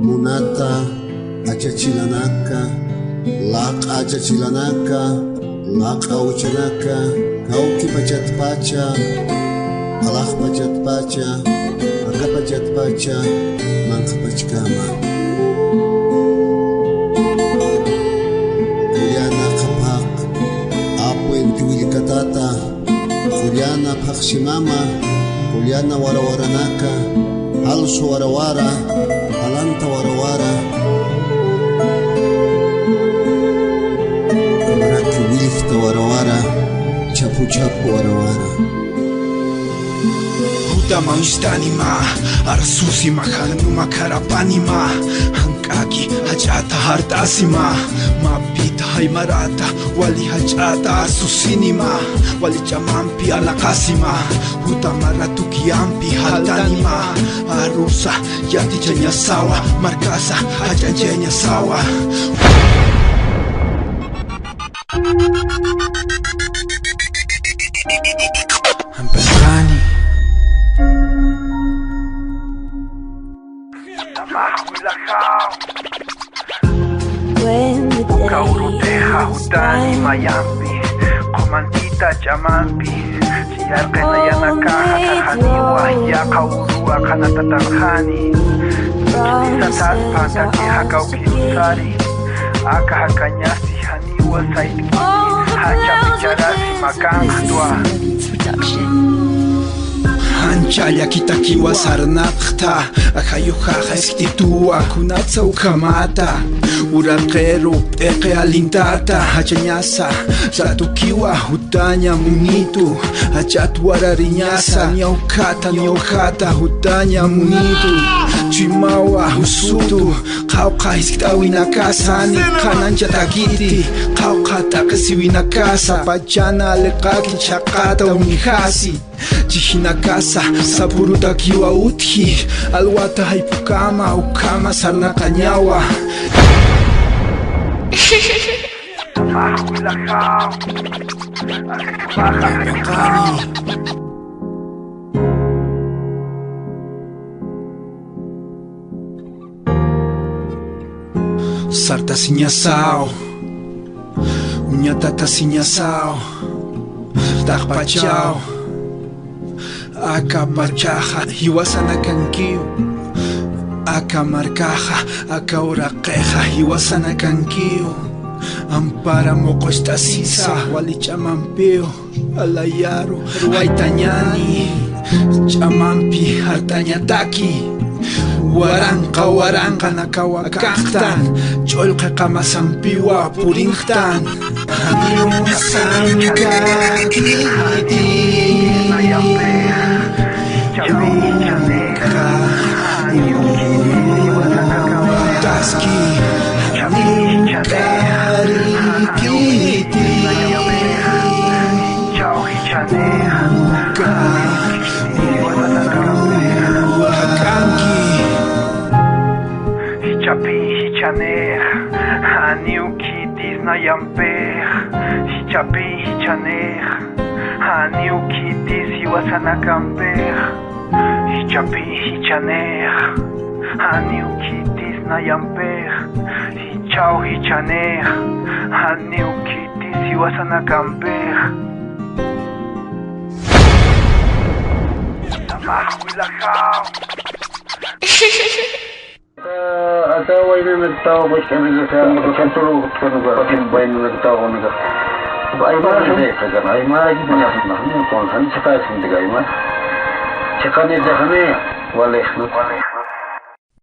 Munata achachilanaka, laq achachilanaka, laq auchanaka, kauki pachatpacha, alaq pachatpacha, aka pachatpacha, manqa pachkama. Kuryana qapak, apuen tiwilkatata, kuryana pakshimama, kuryana warawaranaka, halsu warawara, alanta warawara, kamaraki wilifta warawara, chapu chapu warawara. Huta manshtanima, arsusi makanuma karapanima, hankaki hachata hartasima, mapita haimarata, wali hachata arsusinima, wali chamampi alakasima, huta maratukiampi haltanima, arusa yati chanya sawa, markasa hachachenya sawa. Hampekani Kauruteja hutani mayampi, komantita chamampi, siyarqena yanakaja kajaniwa, ya kaurua kanatatarjani, chilisataspa takiha kaukirusari, aka hakanyasi haniwa saitki, hacha picharasi makanjwa. Anchalla kitakiwa sarnaqta, akayujaja estitua kunatsa ukamata, uraqero eke alintata, hachañasa satukiwa hutaña munitu, hachatu warariñasa niaujata hutaña munitu, chimawa husutu, qawqa hisk'tawinakasa ni kanancha takiti, qawqa takasiwinakasa, pachana leqaki chaqata unihasi, Chijinakasa, sapuruta kiwa uthi, alwata haipukama, ukama sarnaqañawa. Sarta siñasao, uñatata siñasao, taqpachao, aka pachaja, hiwasana kankiu, aka marcaja, aka uraqeja, hiwasana kankiu, ampara moqosta sisa, wali chamampeo, alayaro, ruaitañani, chamampi, hartañataki, waranqa nakawakaqtan, ch'ullqa qamasanpiwa purinqtan, Taski Hichapi hichanej, haniu kitis hiwasana kamper. Hichapi hichanej, haniu kitis nayamper. Hichao hichanej, haniu kitis hiwasana kamper. Samahwilakao. Ada wajib nagtaw bos kami sa sentro kono ba patin bayin nagtaw kono ka. Ay ma hindi ka ay ma hindi na kon kan sa kasi hindi ka ay ma. Sa kanila kami wala